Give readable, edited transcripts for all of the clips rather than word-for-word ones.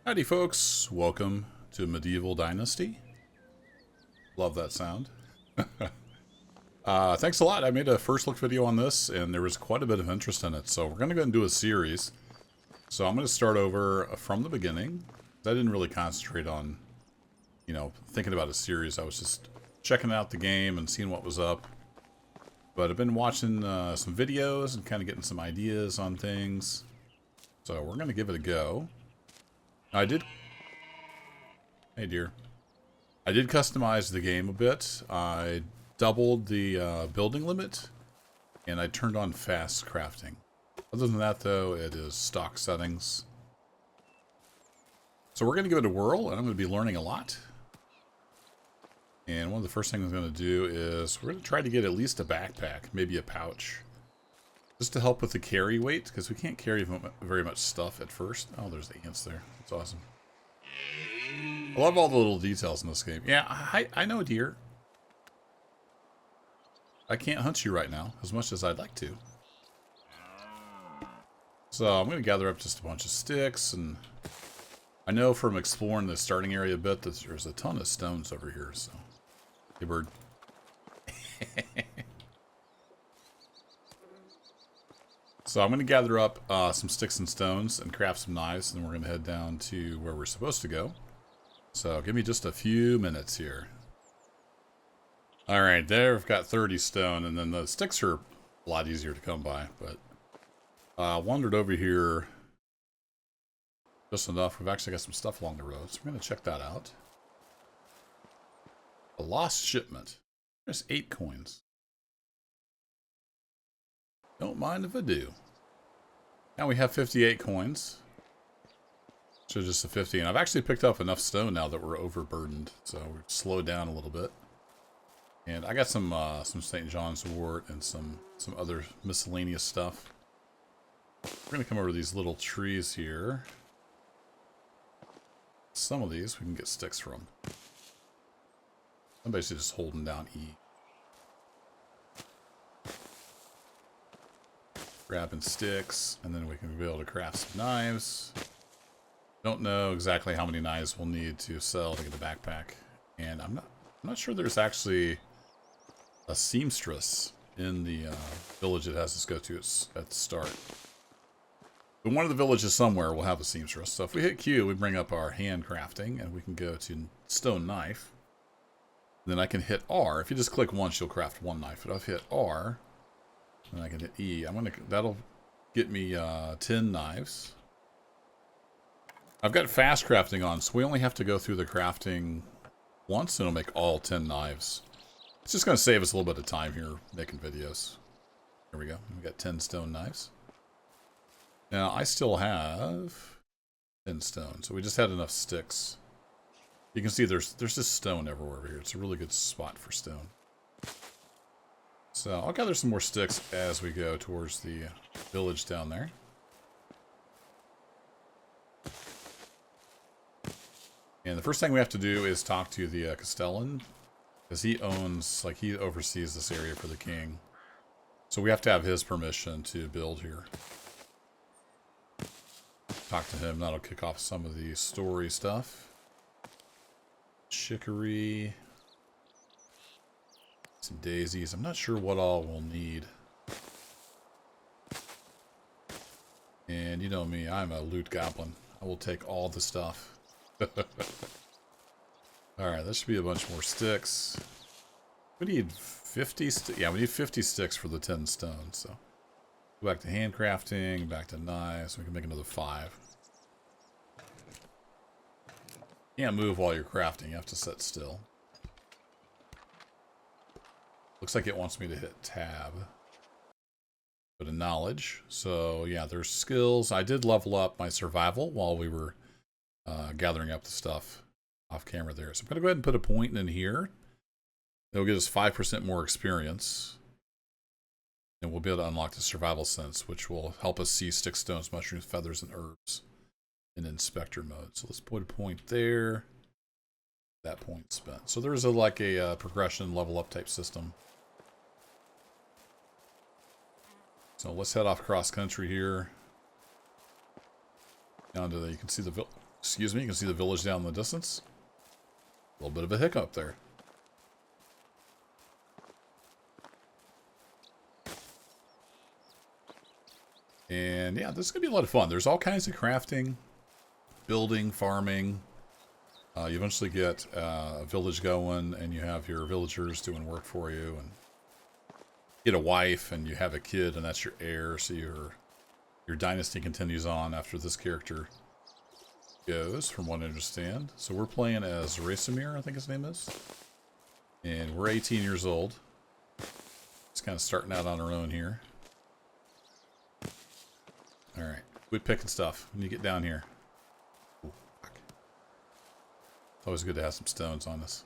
Howdy folks, welcome to Medieval Dynasty. Love that sound. Thanks a lot. I made a first look video on this and there was quite a bit of interest in it, so we're going to go and do a series. So I'm going to start over from the beginning. I didn't really concentrate on, thinking about a series. I was just checking out the game and seeing what was up. But I've been watching some videos and kind of getting some ideas on things. So we're going to give it a go. I did... Hey, dear. I did customize the game a bit. I doubled the building limit, and I turned on fast crafting. Other than that, though, it is stock settings. So we're going to give it a whirl, and I'm going to be learning a lot. And one of the first things I'm going to do is we're going to try to get at least a backpack, maybe a pouch. Just to help with the carry weight, because we can't carry very much stuff at first. Oh, there's the ants there. That's awesome. I love all the little details in this game. Yeah, I know, dear. I can't hunt you right now, as much as I'd like to. So I'm going to gather up just a bunch of sticks, and I know from exploring the starting area a bit that there's a ton of stones over here, so... Hey, bird. So I'm going to gather up some sticks and stones and craft some knives, and then we're going to head down to where we're supposed to go. So give me just a few minutes here. Alright, there we've got 30 stone, and then the sticks are a lot easier to come by, but wandered over here just enough. We've actually got some stuff along the road, so we're going to check that out. A lost shipment. There's 8 coins. Don't mind if I do. Now we have 58 coins. So just a 50. And I've actually picked up enough stone now that we're overburdened. So we've slowed down a little bit. And I got some St. John's wort and some other miscellaneous stuff. We're going to come over to these little trees here. Some of these we can get sticks from. I'm basically just holding down E. Grabbing sticks, and then we can be able to craft some knives. Don't know exactly how many knives we'll need to sell to get a backpack. And I'm not sure there's actually a seamstress in the village it has us go to at the start. But one of the villages somewhere will have a seamstress. So if we hit Q, we bring up our hand crafting, and we can go to stone knife. Then I can hit R. If you just click once, you'll craft one knife. But if I hit R, then I can hit E. That'll get me 10 knives. I've got fast crafting on, so we only have to go through the crafting once, and it'll make all 10 knives. It's just going to save us a little bit of time here making videos. Here we go. We got 10 stone knives. Now, I still have 10 stone, so we just had enough sticks. You can see there's just stone everywhere over here. It's a really good spot for stone. So I'll gather some more sticks as we go towards the village down there. And the first thing we have to do is talk to the Castellan, because he oversees this area for the king. So we have to have his permission to build here. Talk to him, that'll kick off some of the story stuff. Chicory. Some daisies. I'm not sure what all we'll need. And you know me, I'm a loot goblin. I will take all the stuff. Alright, that should be a bunch more sticks. We need 50 yeah, we need 50 sticks for the 10 stones, so. Go back to handcrafting, back to knives, we can make another 5. You can't move while you're crafting, you have to sit still. Looks like it wants me to hit tab. Go to knowledge. So yeah, there's skills. I did level up my survival while we were gathering up the stuff off camera there. So I'm going to go ahead and put a point in here. It'll get us 5% more experience. And we'll be able to unlock the survival sense, which will help us see sticks, stones, mushrooms, feathers, and herbs in inspector mode. So let's put a point there. That point spent. So there's a progression level up type system. So let's head off cross country here. Down to you can see the Excuse me, you can see the village down in the distance. A little bit of a hiccup there. And yeah, this is going to be a lot of fun. There's all kinds of crafting, building, farming. You eventually get a village going, and you have your villagers doing work for you, and get a wife, and you have a kid, and that's your heir. So your dynasty continues on after this character goes, from what I understand. So we're playing as Rasamir, I think his name is, and we're 18 years old. Just kind of starting out on our own here. All right, quit picking stuff when you get down here. Ooh, fuck. It's always good to have some stones on us.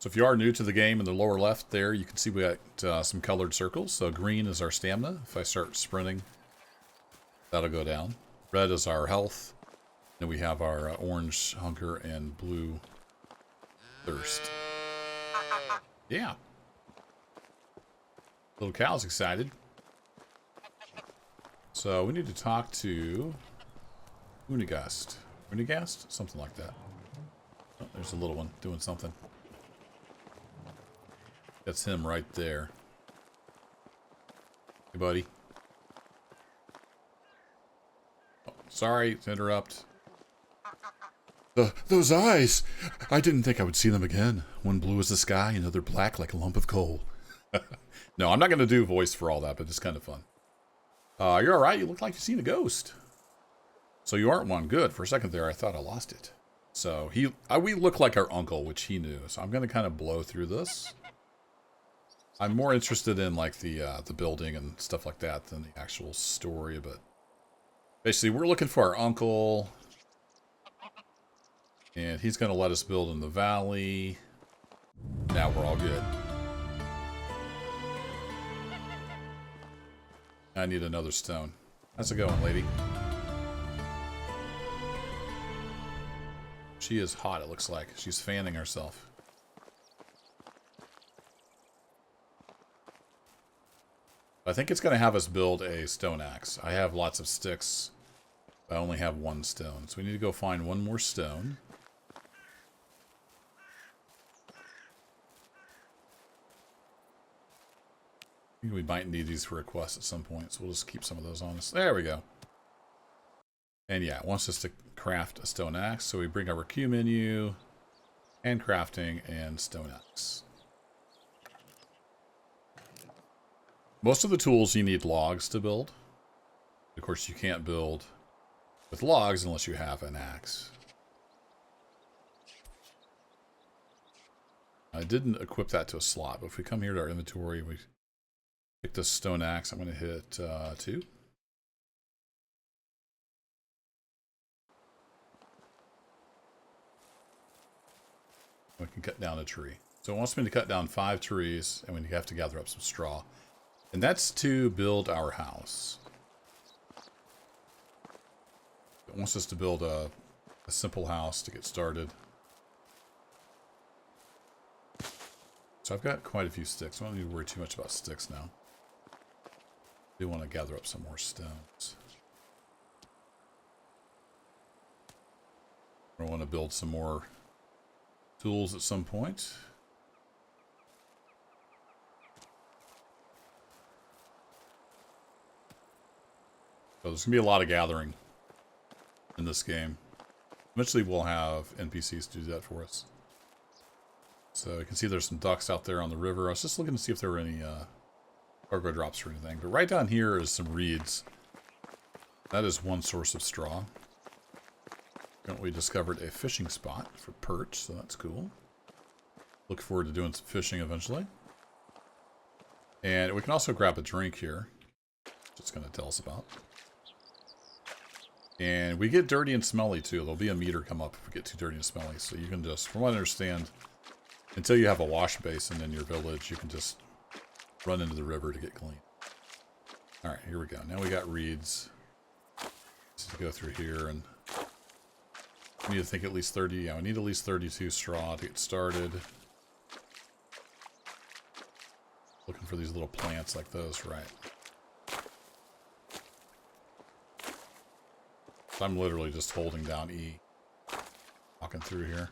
So if you are new to the game, in the lower left there, you can see we got some colored circles. So green is our stamina. If I start sprinting, that'll go down. Red is our health. Then we have our orange hunger and blue thirst. Yeah. Little cow's excited. So we need to talk to Unigast. Unigast? Something like that. Oh, there's a little one doing something. That's him right there. Hey, buddy. Oh, sorry to interrupt. Those eyes! I didn't think I would see them again. One blue as the sky, another black like a lump of coal. No, I'm not going to do voice for all that, but it's kind of fun. You're alright. You look like you've seen a ghost. So you aren't one. Good. For a second there, I thought I lost it. So we look like our uncle, which he knew. So I'm going to kind of blow through this. I'm more interested in like the building and stuff like that than the actual story. But basically, we're looking for our uncle, and he's going to let us build in the valley. Now we're all good. I need another stone. How's it going, lady? She is hot, it looks like. She's fanning herself. I think it's going to have us build a stone axe. I have lots of sticks. I only have one stone. So we need to go find one more stone. I think we might need these for a quest at some point, so we'll just keep some of those on us. There we go. And yeah, it wants us to craft a stone axe, so we bring our Q menu, and crafting, and stone axe. Most of the tools you need logs to build. Of course, you can't build with logs unless you have an axe. I didn't equip that to a slot, but if we come here to our inventory, we pick this stone axe. I'm going to hit 2. We can cut down a tree. So it wants me to cut down 5 trees, and we have to gather up some straw. And that's to build our house. It wants us to build a simple house to get started. So I've got quite a few sticks. I don't need to worry too much about sticks now. I do want to gather up some more stones. I want to build some more tools at some point. So there's going to be a lot of gathering in this game. Eventually we'll have NPCs to do that for us. So you can see there's some ducks out there on the river. I was just looking to see if there were any cargo drops or anything. But right down here is some reeds. That is one source of straw. We discovered a fishing spot for perch, so that's cool. Look forward to doing some fishing eventually. And we can also grab a drink here. Just going to tell us about. And we get dirty and smelly too. There'll be a meter come up if we get too dirty and smelly. So you can just, from what I understand, until you have a wash basin in your village, you can just run into the river to get clean. Alright, here we go. Now we got reeds. Let's go through here, and we need to think at least 30. Yeah, we need at least 32 straw to get started. Looking for these little plants like those, right. I'm literally just holding down E. Walking through here.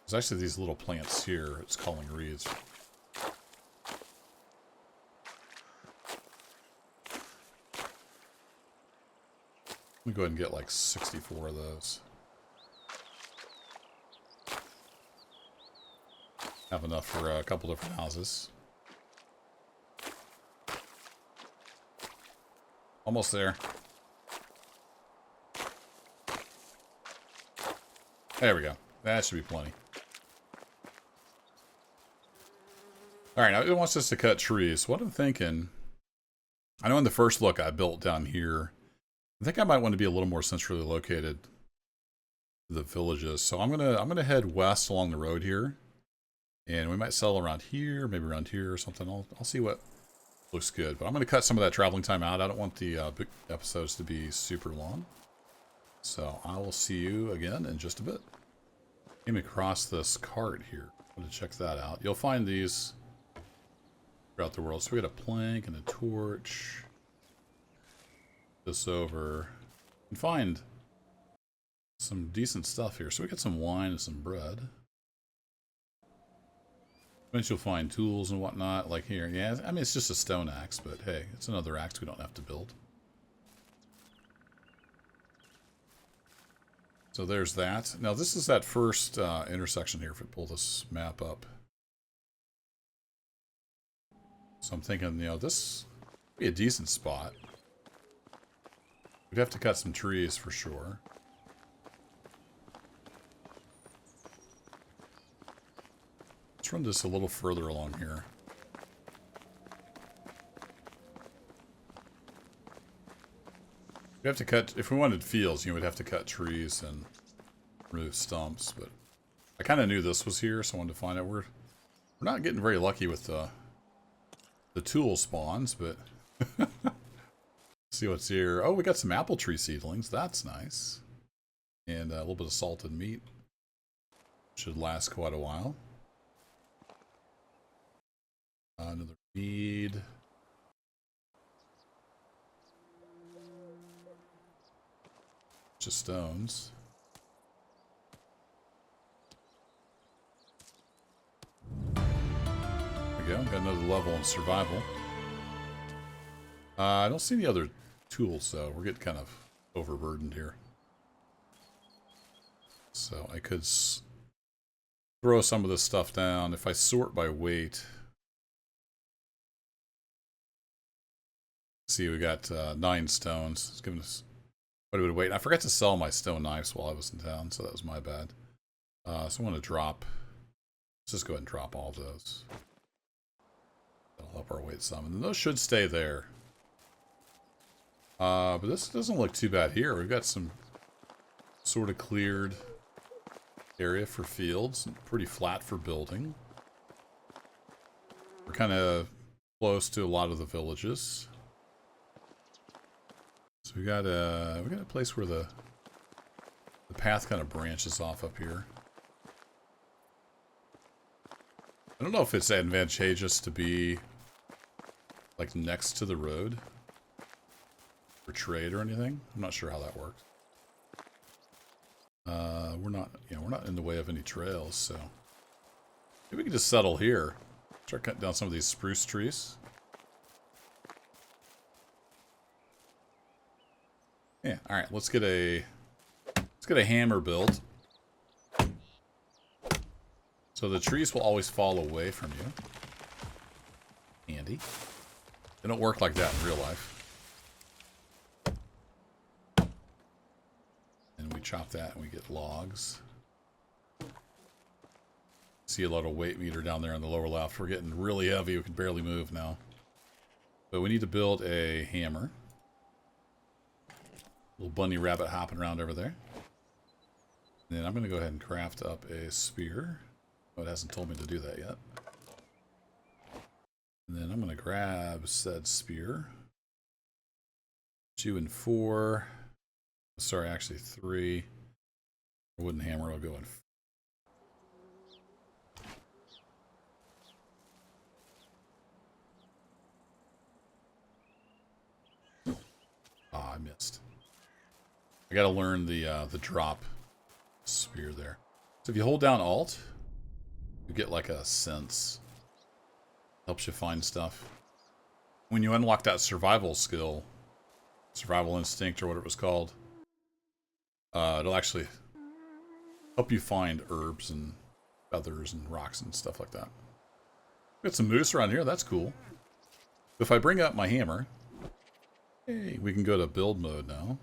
There's actually these little plants here. It's calling reeds. Let me go ahead and get like 64 of those. Have enough for a couple different houses. Almost there. There we go. That should be plenty. Alright, now it wants us to cut trees. What I'm thinking... I know in the first look I built down here. I think I might want to be a little more centrally located to the villages. So I'm gonna head west along the road here. And we might settle around here, maybe around here or something. I'll see what looks good. But I'm going to cut some of that traveling time out. I don't want the big episodes to be super long. So I will see you again in just a bit. Came across this cart here. I'm going to check that out. You'll find these throughout the world. So we got a plank and a torch. This over. And find some decent stuff here. So we got some wine and some bread. Eventually you'll find tools and whatnot, like here. Yeah, I mean, it's just a stone axe, but hey, it's another axe we don't have to build. So there's that. Now this is that first intersection here, if we pull this map up. So I'm thinking, you know, this would be a decent spot. We'd have to cut some trees for sure. Let's run this a little further along here. We have to cut, if we wanted fields, you know, we'd have to cut trees and remove stumps, but I kind of knew this was here, so I wanted to find out. We're not getting very lucky with the tool spawns, but see what's here. Oh, we got some apple tree seedlings. That's nice. And a little bit of salted meat. Should last quite a while. Another bead. Just stones. There we go. Got another level in survival. I don't see any other tools, though. We're getting kind of overburdened here. So I could throw some of this stuff down. If I sort by weight... See, we got 9 stones. It's giving us quite a bit of weight. I forgot to sell my stone knives while I was in town, so that was my bad. So I want to drop... Let's just go ahead and drop all of those. That'll help our weight some. And then those should stay there. But this doesn't look too bad here. We've got some sort of cleared area for fields. Pretty flat for building. We're kind of close to a lot of the villages. So we got a place where the path kind of branches off up here. I don't know if it's advantageous to be like next to the road for trade or anything. I'm not sure how that works. We're not in the way of any trails, so maybe we can just settle here. Start cutting down some of these spruce trees. Yeah, all right. Let's get a hammer built. So the trees will always fall away from you. Handy. They don't work like that in real life. And we chop that and we get logs. See a little weight meter down there on the lower left. We're getting really heavy. We can barely move now. But we need to build a hammer. Little bunny rabbit hopping around over there. And then I'm going to go ahead and craft up a spear. Oh, it hasn't told me to do that yet. And then I'm going to grab said spear. 2 and 4. Sorry, actually 3. A wooden hammer will go in. I missed. I gotta learn the drop spear there. So if you hold down Alt, you get like a sense. Helps you find stuff. When you unlock that survival skill, survival instinct or whatever it was called, it'll actually help you find herbs and feathers and rocks and stuff like that. Got some moose around here, that's cool. If I bring up my hammer, hey, we can go to build mode now.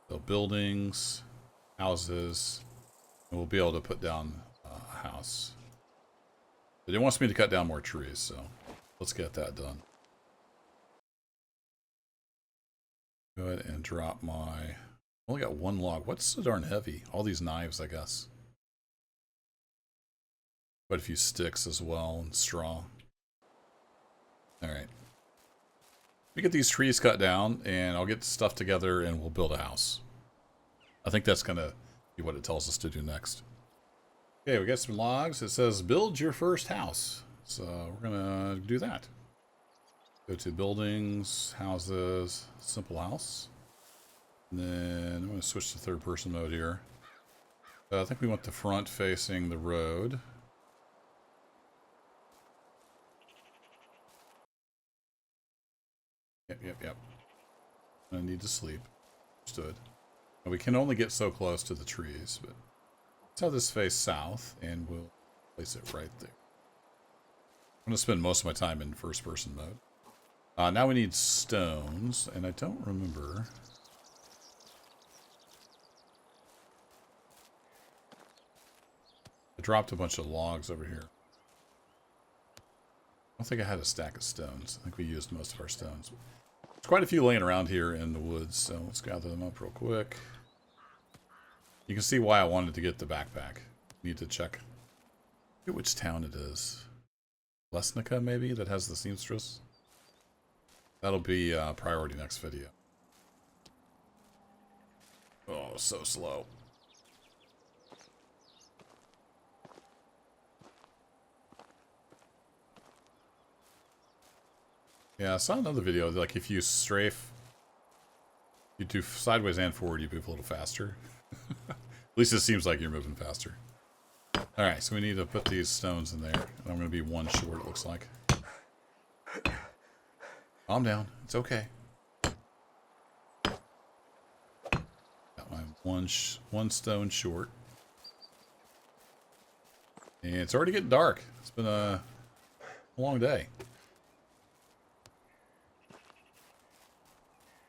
So buildings, houses, and we'll be able to put down a house. But it wants me to cut down more trees, so let's get that done. Go ahead and drop my... Only got one log. What's so darn heavy? All these knives, I guess. Quite a few sticks as well, and straw. Alright. We get these trees cut down, and I'll get stuff together, and we'll build a house. I think that's going to be what it tells us to do next. Okay, we got some logs. It says, build your first house. So we're going to do that. Go to buildings, houses, simple house. And then I'm going to switch to third person mode here. I think we want the front facing the road. Yep. I need to sleep. Understood. And we can only get so close to the trees, but let's have this face south, and we'll place it right there. I'm going to spend most of my time in first person mode. Now we need stones, and I don't remember... I dropped a bunch of logs over here. I don't think I had a stack of stones. I think we used most of our stones. There's quite a few laying around here in the woods, so let's gather them up real quick. You can see why I wanted to get the backpack. Need to check which town it is. Lesnica, maybe, that has the seamstress? That'll be priority next video. Oh, so slow. Yeah, I saw another video, like if you strafe, you do sideways and forward, you move a little faster. At least it seems like you're moving faster. Alright, so we need to put these stones in there. And I'm going to be one short, it looks like. Calm down, it's okay. Got my one stone short. And it's already getting dark. It's been a long day.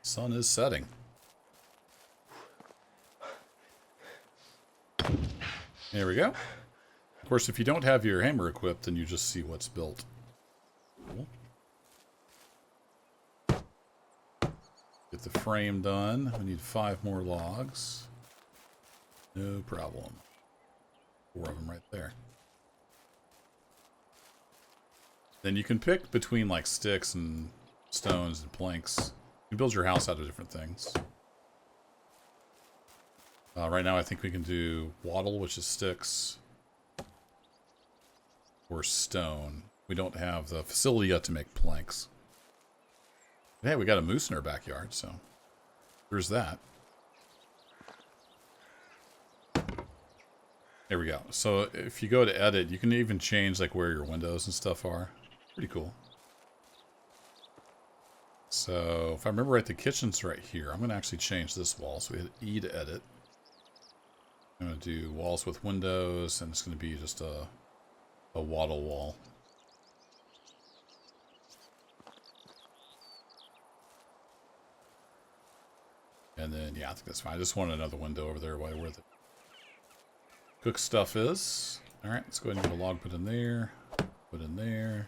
Sun is setting. There we go. Of course, if you don't have your hammer equipped, then you just see what's built. Cool. Get the frame done. We need 5 more logs. No problem. 4 of them right there. Then you can pick between like sticks and stones and planks. You build your house out of different things. Right now I think we can do wattle, which is sticks, or stone. We don't have the facility yet to make planks. Hey, we got a moose in our backyard, so there's that. There we go. So if you go to edit, you can even change like where your windows and stuff are. Pretty cool. So, if I remember right, the kitchen's right here. I'm going to actually change this wall. So we hit E to edit. I'm going to do walls with windows, and it's going to be just a wattle wall. And then, yeah, I think that's fine. I just want another window over there where the cook stuff is. Alright, let's go ahead and get a log put in there. Put in there.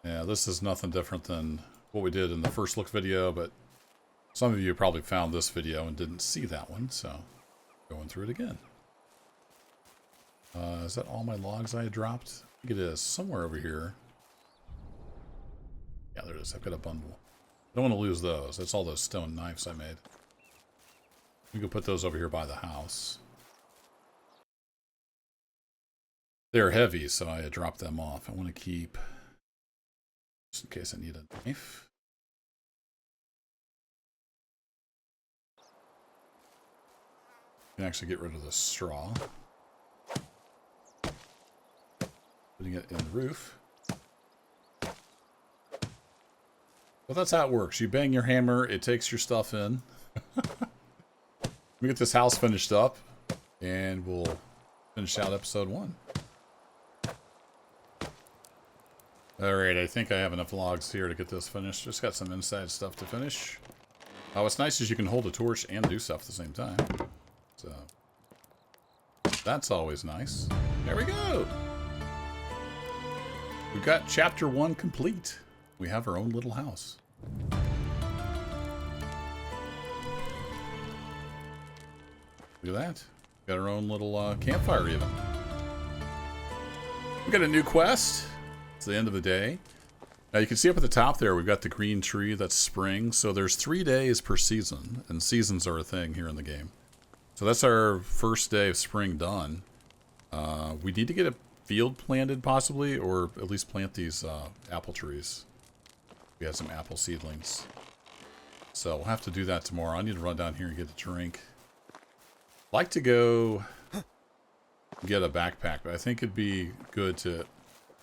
Yeah, this is nothing different than what we did in the first look video, but some of you probably found this video and didn't see that one, so going through it again. Is that all my logs I had dropped? I think it is. Somewhere over here. Yeah, there it is. I've got a bundle. I don't want to lose those. That's all those stone knives I made. We can put those over here by the house. They're heavy, so I dropped them off. I want to keep just in case I need a knife. You can actually get rid of the straw. Putting it in the roof. Well, that's how it works. You bang your hammer, it takes your stuff in. We get this house finished up, and we'll finish out episode 1. Alright, I think I have enough logs here to get this finished. Just got some inside stuff to finish. What's nice is you can hold a torch and do stuff at the same time. So, that's always nice. There we go! We've got chapter 1 complete. We have our own little house. Look at that. Got our own little campfire even. We got a new quest. It's the end of the day. Now you can see up at the top there, we've got the green tree. That's spring. So there's 3 days per season. And seasons are a thing here in the game. So that's our first day of spring done. We need to get a field planted possibly, or at least plant these apple trees. We have some apple seedlings. So we'll have to do that tomorrow. I need to run down here and get a drink. I'd like to go get a backpack, but I think it'd be good to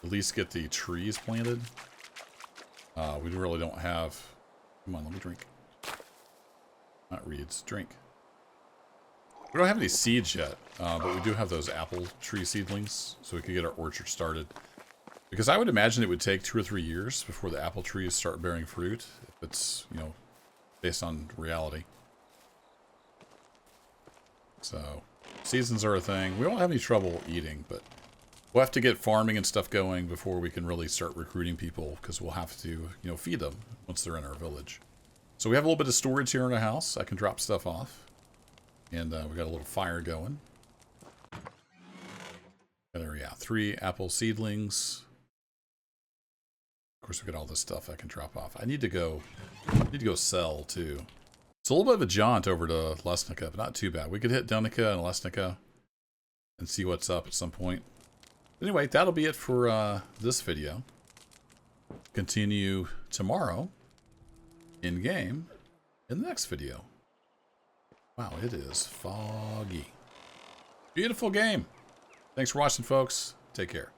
at least get the trees planted. We really don't have... Come on, let me drink. Not reeds, drink. We don't have any seeds yet, but we do have those apple tree seedlings, so we could get our orchard started. Because I would imagine it would take 2 or 3 years before the apple trees start bearing fruit, if it's, you know, based on reality. So, seasons are a thing. We won't have any trouble eating, but we'll have to get farming and stuff going before we can really start recruiting people, because we'll have to, you know, feed them once they're in our village. So we have a little bit of storage here in the house. I can drop stuff off. And we got a little fire going. And there we go. 3 apple seedlings. Of course, we got all this stuff I can drop off. I need to go sell too. It's a little bit of a jaunt over to Lesnica, but not too bad. We could hit Donica and Lesnica and see what's up at some point. Anyway, that'll be it for this video. Continue tomorrow in game in the next video. Wow, it is foggy. Beautiful game. Thanks for watching, folks. Take care.